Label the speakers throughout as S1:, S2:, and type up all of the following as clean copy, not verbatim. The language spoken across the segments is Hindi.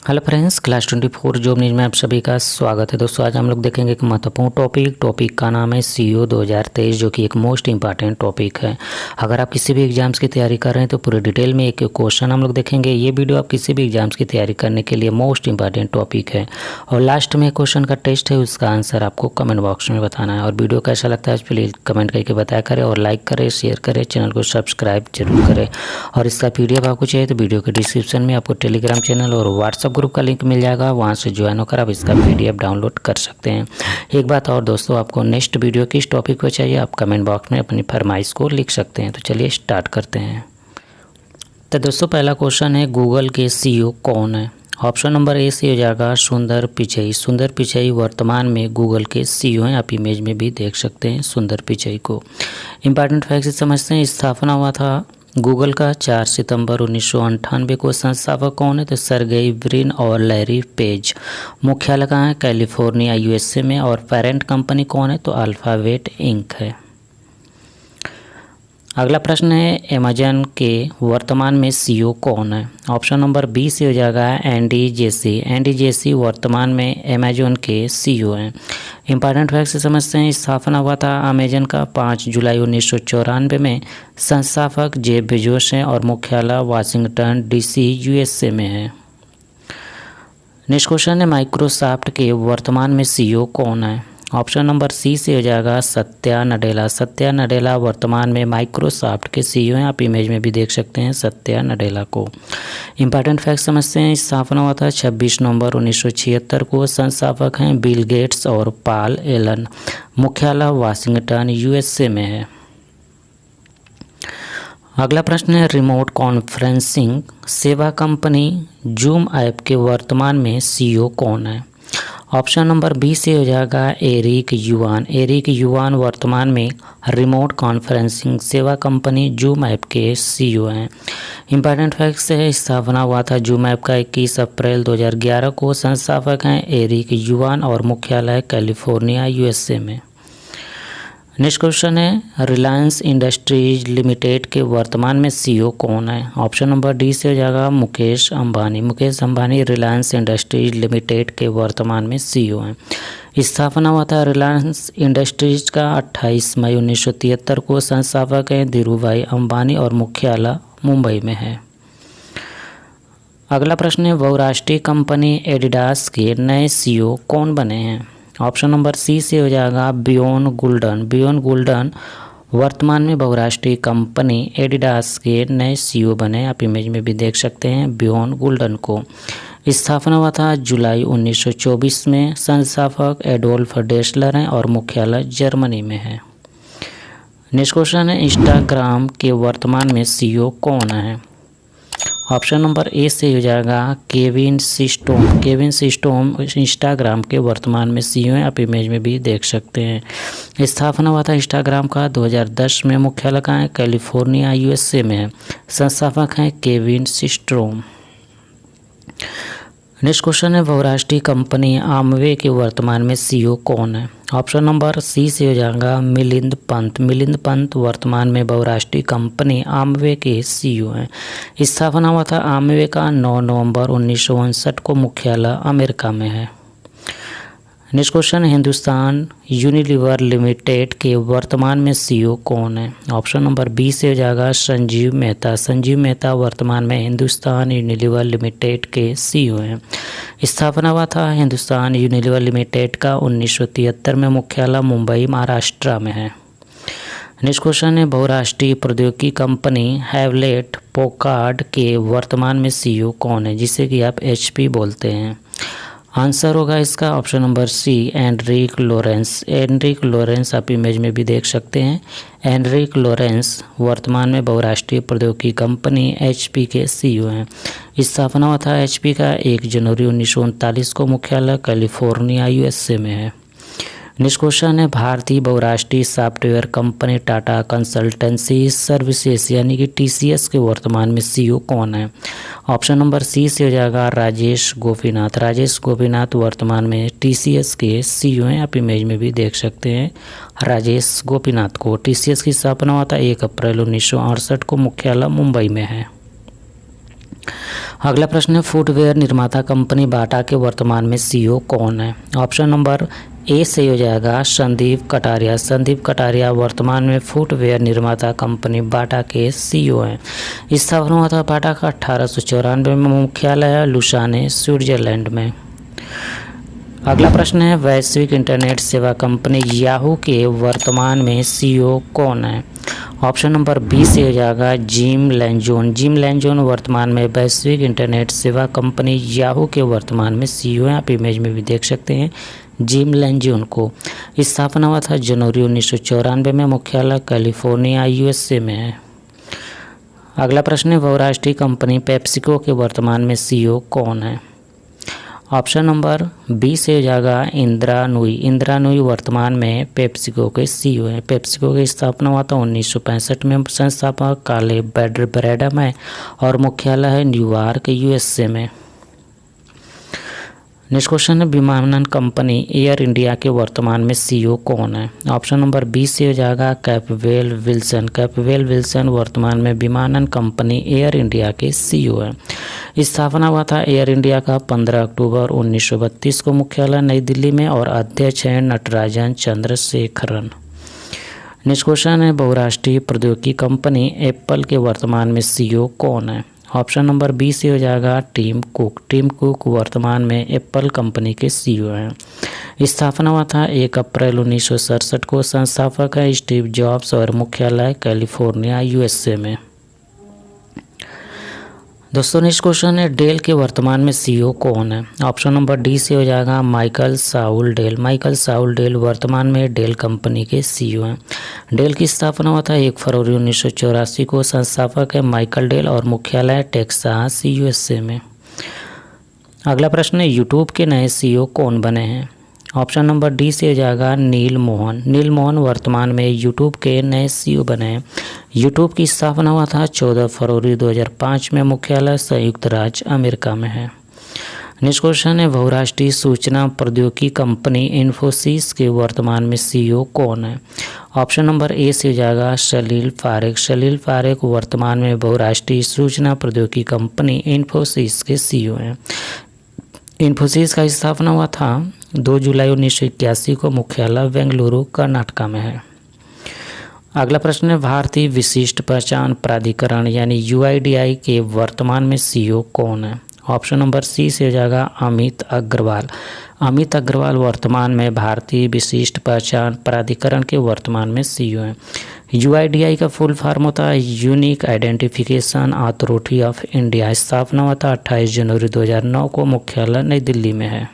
S1: Hello friends, class 24 job news में आप सभी का स्वागत है। दोस्तों आज हम लोग देखेंगे एक महत्वपूर्ण टॉपिक का नाम है सीओ 2023, जो कि एक मोस्ट इंपॉर्टेंट टॉपिक है। अगर आप किसी भी एग्जाम्स की तैयारी कर रहे हैं तो पूरे डिटेल में एक क्वेश्चन हम लोग देखेंगे। ये वीडियो आप किसी भी एग्जाम्स की तैयारी करने के लिए मोस्ट इंपॉर्टेंट टॉपिक है। और लास्ट में क्वेश्चन का टेस्ट है, उसका आंसर आपको कमेंट बॉक्स में बताना है। और वीडियो कैसा लगता है प्लीज़ कमेंट करके बताया करें, और लाइक करें, शेयर करें, चैनल को सब्सक्राइब जरूर करें। और इसका PDF आपको चाहिए तो वीडियो के डिस्क्रिप्शन में आपको टेलीग्राम चैनल और व्हाट्सएप ग्रुप का लिंक मिल जाएगा, वहां से ज्वाइन होकर आप इसका PDF डाउनलोड कर सकते हैं। एक बात और दोस्तों, आपको नेक्स्ट वीडियो किस टॉपिक पर चाहिए आप कमेंट बॉक्स में अपनी फरमाइश को लिख सकते हैं। तो चलिए स्टार्ट करते हैं। तो दोस्तों पहला क्वेश्चन है, गूगल के CEO कौन है? ऑप्शन नंबर ए से हो जाएगा सुंदर पिचई। सुंदर पिचई वर्तमान में गूगल के CEO हैं। आप इमेज में भी देख सकते हैं सुंदर पिचई को। इंपॉर्टेंट फैक्ट से समझते हैं। स्थापना हुआ था गूगल का 4 सितंबर 1998 को। संस्थापक कौन है? तो सर्गेई ब्रिन और लैरी पेज। मुख्यालय कहाँ है? कैलिफोर्निया USA में। और पेरेंट कंपनी कौन है? तो अल्फ़ाबेट इंक है। अगला प्रश्न है, अमेजन के वर्तमान में CEO कौन है? ऑप्शन नंबर बी से हो जाएगा एंडी जेसी। एंडी जेसी वर्तमान में अमेजन के CEO हैं। इंपॉर्टेंट फैक्ट से समझते हैं। स्थापना हुआ था अमेजन का 5 जुलाई 1994 में। संस्थापक जेफ बेजोस हैं और मुख्यालय वाशिंगटन DC USA में है। नेक्स्ट क्वेश्चन है, माइक्रोसॉफ्ट के वर्तमान में CEO कौन है? ऑप्शन नंबर सी से हो जाएगा सत्या नडेला। सत्या नडेला वर्तमान में माइक्रोसॉफ्ट के CEO हैं। आप इमेज में भी देख सकते हैं सत्या नडेला को। इंपॉर्टेंट फैक्ट समझते हैं। स्थापना हुआ था 26 नवंबर 1976 को। संस्थापक हैं बिल गेट्स और पॉल एलन। मुख्यालय वाशिंगटन USA में है। अगला प्रश्न है, रिमोट कॉन्फ्रेंसिंग सेवा कंपनी जूम ऐप के वर्तमान में CEO कौन है? ऑप्शन नंबर बी से हो जाएगा एरिक युवान। एरिक युवान वर्तमान में रिमोट कॉन्फ्रेंसिंग सेवा कंपनी जूम ऐप के CEO हैं। इंपॉर्टेंट फैक्ट्स है। स्थापना हुआ था जूम ऐप का 21 अप्रैल 2011 को। संस्थापक हैं एरिक युवान और मुख्यालय कैलिफोर्निया USA में। नेक्स्ट क्वेश्चन है, रिलायंस इंडस्ट्रीज लिमिटेड के वर्तमान में CEO कौन है? ऑप्शन नंबर डी से हो जाएगा मुकेश अंबानी। मुकेश अंबानी रिलायंस इंडस्ट्रीज लिमिटेड के वर्तमान में CEO हैं। स्थापना हुआ था रिलायंस इंडस्ट्रीज का 28 मई 1973 को। संस्थापक हैं धीरूभाई अंबानी और मुख्यालय मुंबई में है। अगला प्रश्न है, बहुराष्ट्रीय कंपनी एडिडास के नए CEO कौन बने हैं? ऑप्शन नंबर सी से हो जाएगा बियोन गुल्डन। बियोन गुल्डन वर्तमान में बहुराष्ट्रीय कंपनी एडिडास के नए CEO बने। आप इमेज में भी देख सकते हैं बियोन गुल्डन को। स्थापना हुआ था जुलाई 1924 में। संस्थापक एडोल्फ डेसलर हैं और मुख्यालय जर्मनी में है। नेक्स्ट क्वेश्चन है, इंस्टाग्राम के वर्तमान में CEO कौन है? ऑप्शन नंबर ए से हो जाएगा केविन सिस्टोम। केविन सिस्टोम इंस्टाग्राम के वर्तमान में CEO हैं। आप इमेज में भी देख सकते हैं। स्थापना हुआ था इंस्टाग्राम का 2010 में। मुख्यालय कहाँ है? कैलिफोर्निया USA में है। संस्थापक हैं केविन सिस्टोम। नेक्स्ट क्वेश्चन है, बहुराष्ट्रीय कंपनी आमवे के वर्तमान में CEO कौन है? ऑप्शन नंबर सी से हो जाएगा मिलिंद पंत। मिलिंद पंत वर्तमान में बहुराष्ट्रीय कंपनी आमवे के CEO हैं। स्थापना हुआ था आमवे का 9 नवंबर 1959 को। मुख्यालय अमेरिका में है। Next question, Hindustan Unilever limited के वर्तमान में CEO कौन है? ऑप्शन नंबर बी से हो जाएगा संजीव मेहता। संजीव मेहता वर्तमान में हिंदुस्तान यूनिलीवर लिमिटेड के CEO हैं। स्थापना हुआ था हिंदुस्तान यूनिलीवर लिमिटेड का 1973 में। मुख्यालय मुंबई महाराष्ट्र में है। नेक्स्ट क्वेश्चन है, बहुराष्ट्रीय प्रौद्योगिकी कंपनी हैवलेट पैकार्ड के वर्तमान में CEO कौन है, जिसे कि आप HP बोलते हैं? आंसर होगा इसका option number C Enrique Lawrence. Enrique Lawrence आप इमेज में भी देख सकते हैं। एनरिक लॉरेंस वर्तमान में बहुराष्ट्रीय प्रौद्योगिकी कंपनी HP के CEO हैं। स्थापना हुआ था HP का 1 जनवरी 1939 को। मुख्यालय कैलिफोर्निया USA में है। नेक्स्ट क्वेश्चन है, भारतीय बहुराष्ट्रीय software company Tata consultancy services यानी कि TCS के वर्तमान में CEO कौन है? ऑप्शन नंबर सी से हो जाएगा राजेश गोपीनाथ। राजेश गोपीनाथ वर्तमान में TCS के CEO हैं। आप इमेज में भी देख सकते हैं राजेश गोपीनाथ को। TCS की स्थापना हुआ था 1 अप्रैल 1968 को। मुख्यालय मुंबई में है। अगला प्रश्न है, फुटवेयर निर्माता कंपनी बाटा के वर्तमान में सीईओ कौन है? ऑप्शन नंबर ए सही हो जाएगा संदीप कटारिया। संदीप कटारिया वर्तमान में फुटवेयर निर्माता कंपनी बाटा के सीईओ हैं। स्थापना हुआ था बाटा का 1894 में। मुख्यालय है लुसाने, स्विट्जरलैंड में। अगला प्रश्न है, वैश्विक इंटरनेट सेवा कंपनी याहू के वर्तमान में सीईओ कौन है? ऑप्शन नंबर बी से हो जाएगा जिम लैंजोन। जिम लैंजोन वर्तमान में वैश्विक इंटरनेट सेवा कंपनी याहू के वर्तमान में सीईओ हैं। आप इमेज में भी देख सकते हैं जिम लैंजोन को। स्थापना हुआ था जनवरी 1994 में। मुख्यालय कैलिफोर्निया यूएसए में है। अगला प्रश्न है, बहुराष्ट्रीय कंपनी पेप्सिको के वर्तमान में सीईओ कौन है? ऑप्शन नंबर बी से हो जाएगा इंदिरा नूई। इंदिरा नूई वर्तमान में पेप्सिको के सीईओ हैं। पेप्सिको की स्थापना हुआ था 1965 में। संस्थापक काले ब्रैडम है और मुख्यालय है न्यूयॉर्क यूएसए में। नेक्स्ट क्वेश्चन है, विमानन कंपनी एयर इंडिया के वर्तमान में सीईओ कौन है? ऑप्शन नंबर बी से हो जाएगा कैपबेल विल्सन। कैपबेल विल्सन वर्तमान में विमानन कंपनी एयर इंडिया के सीईओ है। स्थापना हुआ था एयर इंडिया का 15 अक्टूबर 1932 को। मुख्यालय नई दिल्ली में और अध्यक्ष हैं नटराजन चंद्रशेखरन। नेक्स्ट क्वेश्चन है, बहुराष्ट्रीय प्रौद्योगिकी कंपनी एप्पल के वर्तमान में सीईओ कौन है? ऑप्शन नंबर बी से हो जाएगा टिम कुक। टिम कुक वर्तमान में एप्पल कंपनी के सीईओ हैं। स्थापना हुआ था 1 अप्रैल 1967 को। संस्थापक है स्टीव जॉब्स और मुख्यालय कैलिफोर्निया यूएसए में। दोस्तों नेक्स्ट क्वेश्चन है, डेल के वर्तमान में सीईओ कौन है? ऑप्शन नंबर डी से हो जाएगा Michael Saul Dell. Michael Saul Dell वर्तमान में डेल कंपनी के सीईओ हैं। डेल की स्थापना हुआ था 1 फरवरी 1984 को। संस्थापक है माइकल डेल और मुख्यालय टेक्सास यूएसए में। अगला प्रश्न है, यूट्यूब के नए सीईओ कौन बने हैं? ऑप्शन नंबर डी से हो जाएगा नील मोहन। नील मोहन वर्तमान में यूट्यूब के नए सीईओ बने हैं। यूट्यूब की स्थापना हुआ था 14 फरवरी 2005 में। मुख्यालय संयुक्त राज्य अमेरिका में है। नेक्स्ट क्वेश्चन है, बहुराष्ट्रीय सूचना प्रौद्योगिकी कंपनी इन्फोसिस के वर्तमान में सीईओ कौन है? ऑप्शन नंबर ए से हो जाएगा सलील फारेक। सलील फारेक वर्तमान में बहुराष्ट्रीय सूचना प्रौद्योगिकी कंपनी इन्फोसिस के सीईओ हैं। इन्फोसिस का स्थापना हुआ था 2 जुलाई 1981 को। मुख्यालय बेंगलुरु कर्नाटक में है। अगला प्रश्न है, भारतीय विशिष्ट पहचान प्राधिकरण यानी यूआईडीआई के वर्तमान में सीईओ कौन है? ऑप्शन नंबर सी से हो जाएगा अमित अग्रवाल। अमित अग्रवाल वर्तमान में भारतीय विशिष्ट पहचान प्राधिकरण के वर्तमान में सीईओ हैं। यूआईडीआई का फुल फॉर्म होता है unique identification authority of India. स्थापना हुआ था 28 जनवरी 2009 को। मुख्यालय नई दिल्ली में है।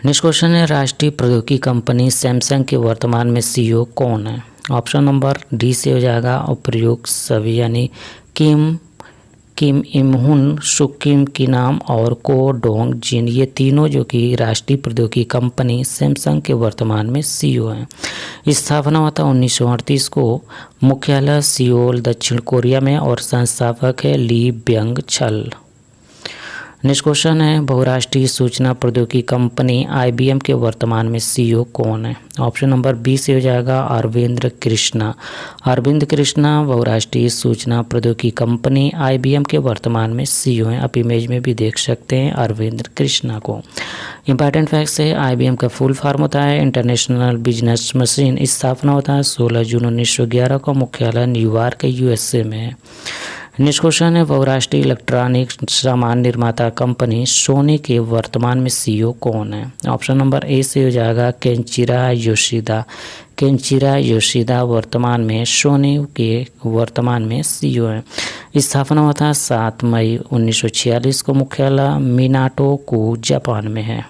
S1: नेक्स्ट क्वेश्चन है, राष्ट्रीय प्रौद्योगिकी कंपनी सैमसंग के वर्तमान में सीईओ कौन है? ऑप्शन नंबर डी से हो जाएगा उपर्युक्त सभी यानी किम इमहुन, सुकिम किनाम और को डोंग जिन। ये तीनों जो कि राष्ट्रीय प्रौद्योगिकी कंपनी सैमसंग के वर्तमान में सीईओ हैं। स्थापना हुआ था 1938 को। मुख्यालय सियोल दक्षिण कोरिया में और संस्थापक है ली ब्यंग छल। नेक्स्ट क्वेश्चन है, बहुराष्ट्रीय सूचना प्रौद्योगिकी कंपनी आईबीएम के वर्तमान में सीईओ कौन है? ऑप्शन नंबर बी से हो जाएगा अरविंद कृष्णा। अरविंद कृष्णा बहुराष्ट्रीय सूचना प्रौद्योगिकी कंपनी आईबीएम के वर्तमान में सीईओ हैं। आप इमेज में भी देख सकते हैं अरविंद कृष्णा को। इंपॉर्टेंट फैक्ट्स है, आईबीएम का फुल फॉर्म होता है इंटरनेशनल बिजनेस मशीन। स्थापना होता है 16 जून 1911 को। मुख्यालय न्यूयॉर्क यूएसए में है। नेक्स्ट क्वेश्चन है, बहुराष्ट्रीय इलेक्ट्रॉनिक सामान निर्माता कंपनी सोनी के वर्तमान में सीईओ कौन है? ऑप्शन नंबर ए से हो जाएगा केंचिरा योशिदा। केंचिरा योशिदा वर्तमान में सोनी के वर्तमान में सीईओ है। स्थापना हुआ था 7 मई 1946 को। मुख्यालय मिनाटोकू जापान में है।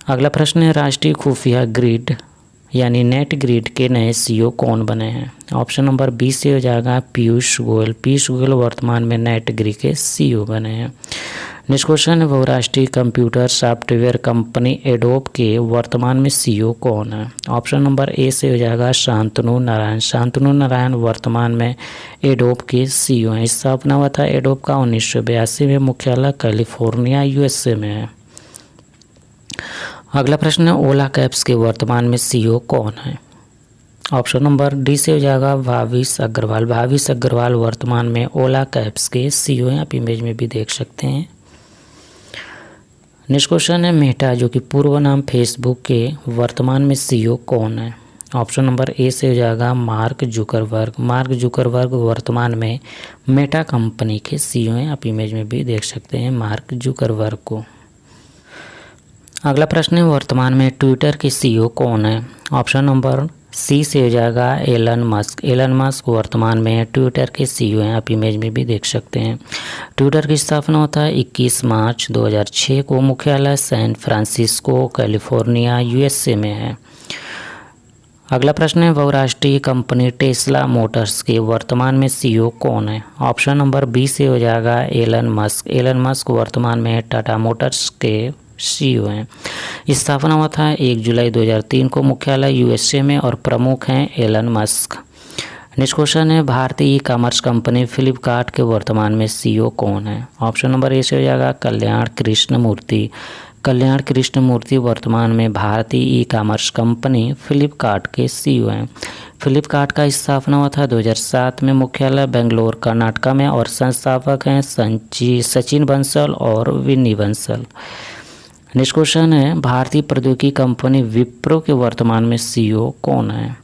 S1: अगला प्रश्न है, राष्ट्रीय खुफिया ग्रिड यानी नेट ग्रिड के नए सीईओ कौन बने हैं? ऑप्शन नंबर बी से हो जाएगा पीयूष गोयल। पीयूष गोयल वर्तमान में नेट ग्रिड के सीईओ बने हैं। नेक्स्ट क्वेश्चन है, बहुराष्ट्रीय कंप्यूटर सॉफ्टवेयर कंपनी एडोब के वर्तमान में सीईओ कौन है? ऑप्शन नंबर ए से हो जाएगा शांतनु नारायण। शांतनु नारायण वर्तमान में एडोब के सीईओ हैं। स्थापना हुआ था एडोब का 1982 में। मुख्यालय कैलिफोर्निया यूएसए में है। अगला प्रश्न है, ओला कैब्स के वर्तमान में सीईओ कौन है? ऑप्शन नंबर डी से हो जाएगा भाविश अग्रवाल। भाविश अग्रवाल वर्तमान में ओला कैब्स के सीईओ हैं, आप इमेज में भी देख सकते हैं। नेक्स्ट क्वेश्चन है मेटा जो कि पूर्व नाम फेसबुक के वर्तमान में सीईओ कौन है। ऑप्शन नंबर ए से हो जाएगा मार्क जुकरबर्ग। मार्क जुकरबर्ग वर्तमान में मेटा कंपनी के सीईओ हैं, आप इमेज में भी देख सकते हैं मार्क जुकरबर्ग को। अगला प्रश्न है वर्तमान में ट्विटर के सीईओ कौन है। ऑप्शन नंबर सी से हो जाएगा एलन मस्क। एलन मस्क वर्तमान में ट्विटर के सीईओ हैं, आप इमेज में भी देख सकते हैं। ट्विटर की स्थापना होता है 21 मार्च 2006 को। मुख्यालय सैन फ्रांसिस्को कैलिफोर्निया यूएसए में है। अगला प्रश्न है बहुराष्ट्रीय कंपनी टेस्ला मोटर्स के वर्तमान में सीईओ कौन है। ऑप्शन नंबर बी से हो जाएगा एलन मस्क। एलन मस्क वर्तमान में टाटा मोटर्स के सीईओ हैं। स्थापना हुआ था 1 जुलाई 2003 को। मुख्यालय यूएसए में और प्रमुख हैं एलन मस्क। नेक्स्ट क्वेश्चन है भारतीय ई कॉमर्स कंपनी फ्लिपकार्ट के वर्तमान में सीईओ कौन है। ऑप्शन नंबर ए से हो जाएगा कल्याण कृष्णमूर्ति। कल्याण कृष्णमूर्ति वर्तमान में भारतीय ई कॉमर्स कंपनी फ्लिपकार्ट के सीईओ हैं। फ्लिपकार्ट का स्थापना हुआ था 2007 में। मुख्यालय बेंगलोर कर्नाटक में और संस्थापक हैं सचिन बंसल और विन्नी बंसल। नेक्स्ट क्वेश्चन है भारतीय प्रौद्योगिकी कंपनी विप्रो के वर्तमान में सीईओ कौन है।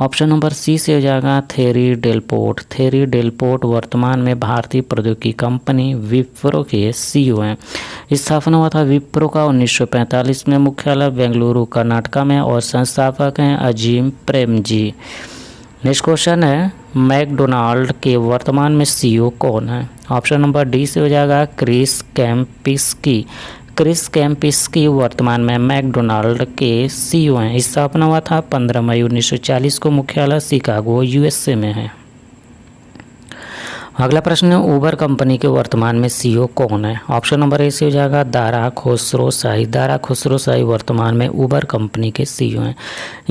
S1: ऑप्शन नंबर सी से हो जाएगा थेरी डेलपोर्ट। थेरी डेलपोर्ट वर्तमान में भारतीय प्रौद्योगिकी कंपनी विप्रो के सीईओ हैं। स्थापना हुआ था विप्रो का 1945 में। मुख्यालय बेंगलुरु कर्नाटक में और संस्थापक हैं अजीम प्रेमजी। नेक्स्ट क्वेश्चन है मैकडोनाल्ड के वर्तमान में सीईओ कौन है। ऑप्शन नंबर डी से हो जाएगा क्रिस कैम्पिस्की। क्रिस कैम्पिस्की वर्तमान में मैकडोनाल्ड के सीईओ हैं। स्थापना हुआ था 15 मई 1940 को। मुख्यालय शिकागो यूएसए में है। अगला प्रश्न है उबर कंपनी के वर्तमान में सीईओ कौन है। ऑप्शन नंबर ए से हो जाएगा दारा खुसरो शाही। दारा खुसरो शाही वर्तमान में उबर कंपनी के सीईओ हैं।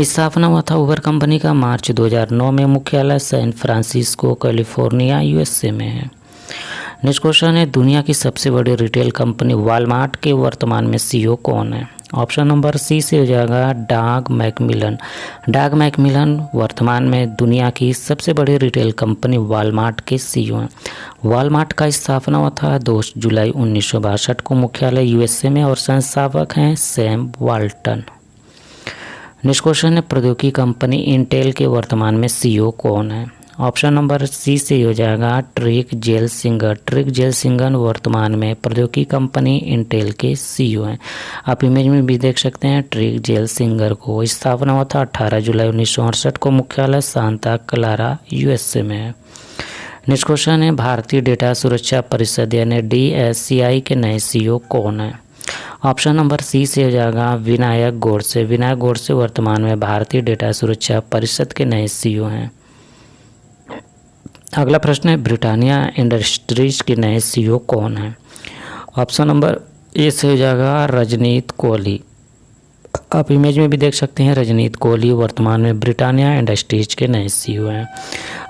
S1: स्थापना हुआ था उबर कंपनी का मार्च 2009 में। मुख्यालय सैन फ्रांसिस्को कैलिफोर्निया यूएसए में है। नेक्स्ट क्वेश्चन है दुनिया की सबसे बड़ी रिटेल कंपनी वॉलमार्ट के वर्तमान में सीईओ कौन है। ऑप्शन नंबर सी से हो जाएगा डॉग मैकमिलन। डॉग मैकमिलन वर्तमान में दुनिया की सबसे बड़ी रिटेल कंपनी वॉलमार्ट के सीईओ हैं। वॉलमार्ट का स्थापना हुआ था 2 जुलाई 1962 को। मुख्यालय यूएसए में और संस्थापक हैं सैम वाल्टन। नेक्स्ट क्वेश्चन है प्रौद्योगिकी कंपनी इंटेल के वर्तमान में सीईओ कौन है। ऑप्शन नंबर सी से हो जाएगा Patrick Gelsinger. Patrick Gelsinger वर्तमान में प्रौद्योगिकी कंपनी इंटेल के सीईओ हैं। आप इमेज में भी देख सकते हैं ट्रिक जेल सिंगर को। स्थापना हुआ था 18 जुलाई 1968 को। मुख्यालय सांता क्लारा यूएसए में है। नेक्स्ट क्वेश्चन है भारतीय डेटा सुरक्षा परिषद यानी DSCI के नए सीईओ कौन है। ऑप्शन नंबर सी से हो जाएगा विनायक गोडसे। विनायक गोडसे वर्तमान में भारतीय डेटा सुरक्षा परिषद के नए सीईओ हैं। अगला प्रश्न है ब्रिटानिया इंडस्ट्रीज के नए सीईओ कौन है। ऑप्शन नंबर ए से हो जाएगा रजनीत कोहली। आप इमेज में भी देख सकते हैं रजनीत कोहली वर्तमान में ब्रिटानिया इंडस्ट्रीज के नए सीईओ हैं।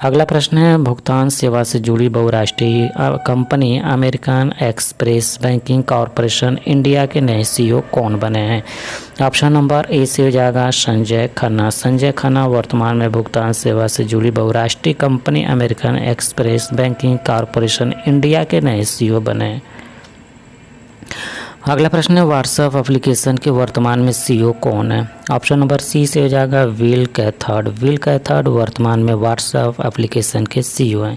S1: अगला प्रश्न है भुगतान सेवा से जुड़ी बहुराष्ट्रीय company American express banking corporation India के नए सीईओ कौन बने हैं। ऑप्शन नंबर ए से हो जाएगा संजय खन्ना। संजय खन्ना वर्तमान में भुगतान सेवा से जुड़ी बहुराष्ट्रीय company American express banking corporation India के नए सीईओ बने हैं। अगला प्रश्न है व्हाट्सएप एप्लीकेशन के वर्तमान में सीईओ कौन है। ऑप्शन नंबर सी से हो जाएगा विल कैथर्ड। विल कैथर्ड वर्तमान में व्हाट्सएप एप्लीकेशन के सीईओ हैं।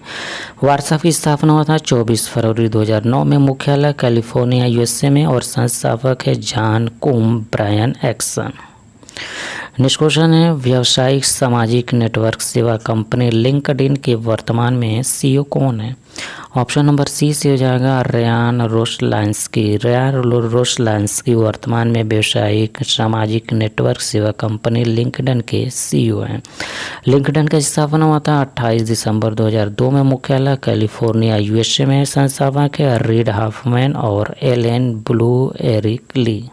S1: व्हाट्सएप की स्थापना हुआ था 24 फरवरी 2009 में। मुख्यालय कैलिफोर्निया यूएसए में और संस्थापक है जॉन कुम ब्रायन एक्सन। नेक्स्ट क्वेश्चन है व्यावसायिक सामाजिक नेटवर्क सेवा कंपनी लिंक्डइन के वर्तमान में सीईओ कौन है। ऑप्शन नंबर सी से हो जाएगा रेयान रोस्लांस्की। रेयान रोस्लांस्की वर्तमान में व्यावसायिक सामाजिक नेटवर्क सेवा कंपनी लिंक्डइन के सीईओ हैं। लिंक्डइन का स्थापना हुआ था 28 दिसंबर 2002 में। मुख्यालय कैलिफोर्निया यूएसए में। संस्थापक है रीड हॉफमैन और एलेन ब्लू एरिक ली।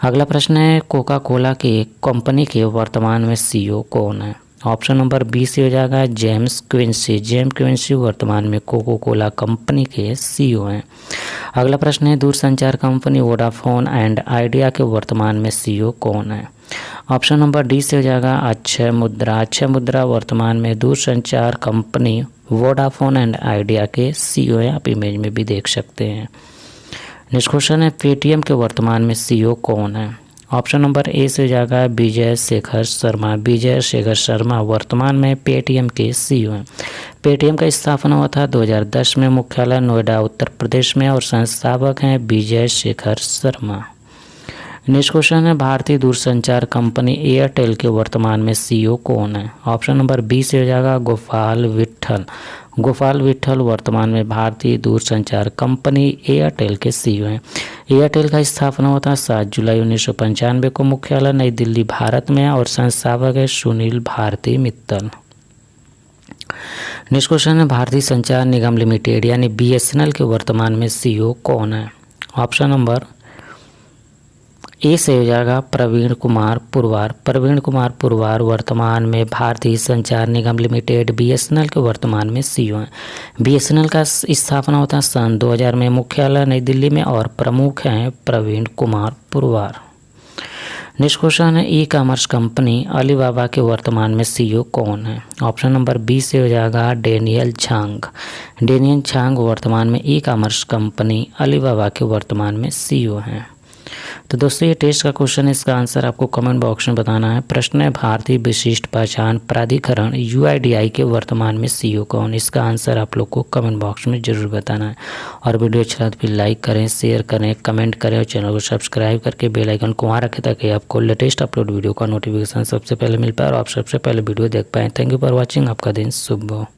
S1: अगला प्रश्न है कोका कोला के कंपनी के वर्तमान में सीईओ कौन है। ऑप्शन नंबर बी से हो जाएगा जेम्स क्विंसी। जेम्स क्विंसी वर्तमान में कोका कोला कंपनी के सीईओ हैं। अगला प्रश्न है दूरसंचार कंपनी वोडाफोन एंड आइडिया के वर्तमान में सीईओ कौन है। ऑप्शन नंबर डी से हो जाएगा अक्षय मुद्रा। अक्षय मुद्रा वर्तमान में दूरसंचार कंपनी वोडाफोन एंड आइडिया के सीईओ हैं, आप इमेज में भी देख सकते हैं। नेक्स्ट क्वेश्चन है पेटीएम के वर्तमान में सीईओ कौन है। ऑप्शन नंबर ए से हो जाएगा विजय शेखर शर्मा। विजय शेखर शर्मा वर्तमान में पेटीएम के सीईओ हैं। पेटीएम का स्थापना हुआ था 2010 में, मुख्यालय नोएडा उत्तर प्रदेश में और संस्थापक हैं विजय शेखर शर्मा। नेक्स्ट क्वेश्चन है भारतीय दूरसंचार कंपनी एयरटेल के वर्तमान में सीईओ कौन है। ऑप्शन नंबर बी से हो जाएगा गोपाल विट्ठल। गोपाल विट्ठल वर्तमान में भारतीय दूरसंचार कंपनी एयरटेल के सीईओ हैं। एयरटेल का स्थापना हुआ था 7 जुलाई 1995 को, मुख्यालय नई दिल्ली भारत में और संस्थापक है सुनील भारती मित्तल। नेक्स्ट क्वेश्चन है भारतीय संचार निगम लिमिटेड यानी बीएसएनएल के वर्तमान में सीईओ कौन है। ऑप्शन नंबर ए से हो जाएगा प्रवीण कुमार पुरवार। प्रवीण कुमार पुरवार वर्तमान में भारतीय संचार निगम लिमिटेड बीएसएनएल के वर्तमान में सीईओ हैं। बीएसएनएल का स्थापना होता है सन 2000 में, मुख्यालय नई दिल्ली में और प्रमुख हैं प्रवीण कुमार पुरवार। नेक्स्ट क्वेश्चन है ई कॉमर्स कंपनी अलीबाबा के वर्तमान में सीईओ कौन है। ऑप्शन नंबर बी से हो जाएगा डेनियल झांग। डेनियल झांग वर्तमान में ई कॉमर्स कंपनी अलीबाबा के वर्तमान में सीईओ हैं। तो दोस्तों ये टेस्ट का क्वेश्चन है, इसका आंसर आपको कमेंट बॉक्स में बताना है। प्रश्न है भारतीय विशिष्ट पहचान प्राधिकरण यूआईडीआई के वर्तमान में सीईओ कौन। इसका आंसर आप लोग को कमेंट बॉक्स में जरूर बताना है। और वीडियो अच्छा लगा तो फिर लाइक करें, शेयर करें, कमेंट करें और चैनल को सब्सक्राइब करके बेल आइकन को वहाँ रखें ताकि आपको लेटेस्ट अपलोड वीडियो का नोटिफिकेशन सबसे पहले मिल पाए और आप सबसे पहले वीडियो देख पाएँ। Thank you for watching. आपका दिन शुभ हो।